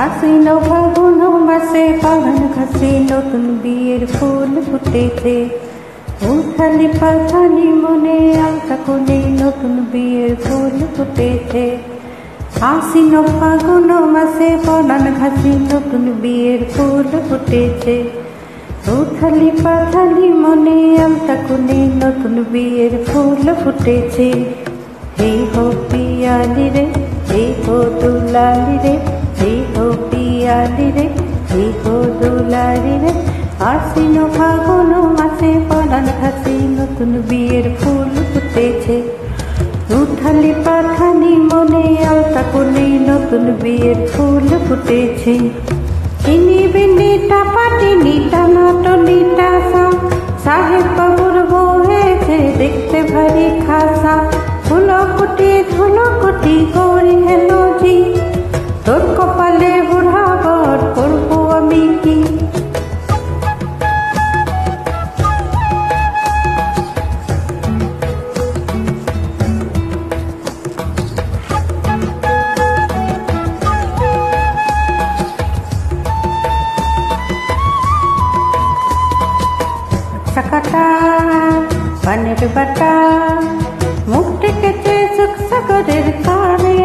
আশ্বিন ফাগুন মাসে পালন ঘাসে নতুন বিয়ের ফুল ফুটেছে। উথালি পাথালি মনে আলতা কোণে নতুন বিয়ের ফুল ফুটেছে। আশ্বিন ফাগুন মাসে পালন ঘাসে নতুন বিয়ের ফুল ফুটেছে। উথালি পাথালি মনে আলতা কোণে নতুন বিয়ের ফুল ফুটেছে। হে হো পিয়ালি রে, হে হো দুলালি রে, হে হো পিয়ালি রে, হে হো দুলালি রে। আশ্বিন ফাগুন মাসে পালন ঘাসে নতুন বিয়ের ফুল ফুটেছে। উথালি পাথালি মনে আলতা কোণে নতুন বিয়ের ফুল ফুটেছে। চিনি বিনি টাপাটিনি টানা টনি টাসা, সাহেব বাবুর বউ হয়েছে দেখতে ভারী খাসা। ধুলোকুটি ধুলোকুটি গৌরী হেলো জি, তোর কপালে বুড়া বর করবো আমি কি। সাকাটা পানের বাটা, মুখ টেকেছে সুখ সাগরের তারে।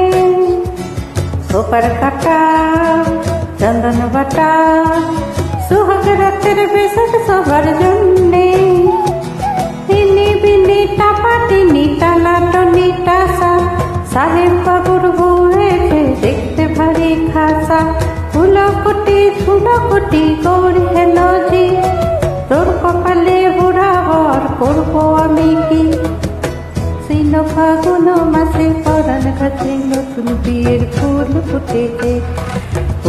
ওপার কাটা চন্দন বাটা, সুহাগ রাতের বেশক সবার জন্যে। তিনি বিনি টাপাটিনি টানা টনি টাসা, সাহেব বাবুর বউ হয়েছে দেখতে ভারী খাসা। ধুলোকুটি ধুলোকুটি গৌরী হেলো জি, তোর কপালে বুড়া বর করবো আমি কি। আশ্বিন ফাগুন মাসে পালন ঘাসে নতুন বিয়ের ফুল ফুটেছে।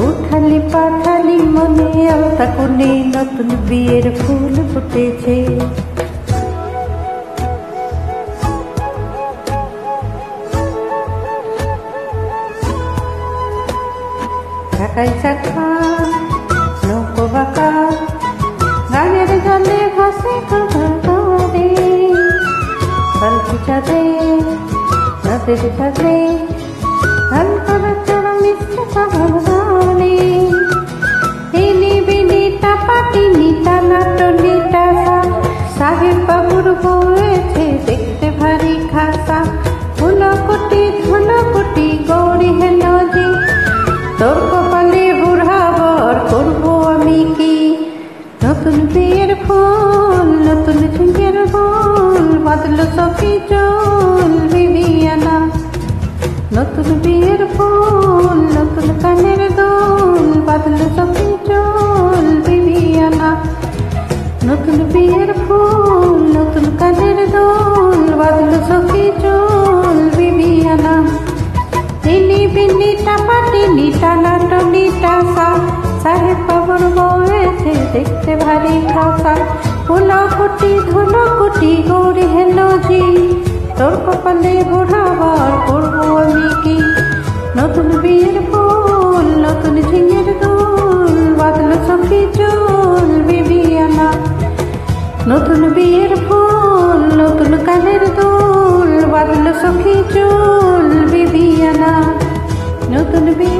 উথালি পাথালি মনে আলতা কোণে নতুন বিয়ের ফুল ফুটেছে। ঢাকাই শাখা নৌকো বাঁকা, গানের জলে ভাসে ঘরে। পালকি চাঁদে নদের চাঁদে, ধান করা চড়া মিশছে সবার গানে। তিনি বিনি টাপাটিনি টানা টনি টাসা, সাহেব বাবুর বউ হয়েছে দেখতে ভারী খাসা। ধুলোকুটি ধুলোকুটি গৌরী হেলো জি, তোর কপালে বুড়া বর করবো আমি কি। নতুন বিয়ের ফুল নতুন ঝিঙের গোল, বাদলো সখী চুল বিবিয়ানা। নতুন বিয়ের ফুল নতুন কানের দোল, বাদলো সখী চুল বিবিয়ানা। নতুন বিয়ের ফুল নতুন কানের দোল, বাদলো সখী চুল বিবিয়ানা। তিনি বিনি টাপাটিনি টানা টনি টাসা, সাহেব বাবুর বউ হয়েছে দেখতে ভারী খাসা। ধুলোকুটি ধুলোকুটি গৌরী হেলো জি, তোর কপালে বুড়া বর করবো আমি কি। নতুন বিয়ের ফুল নতুন ঝিঙের দোল, বাদলো সখী চুল বিবিয়ানা। নতুন বিয়ের ফুল নতুন কানের দোল, বাদলো সখী চুল বিবিয়ানা। নতুন বিয়ে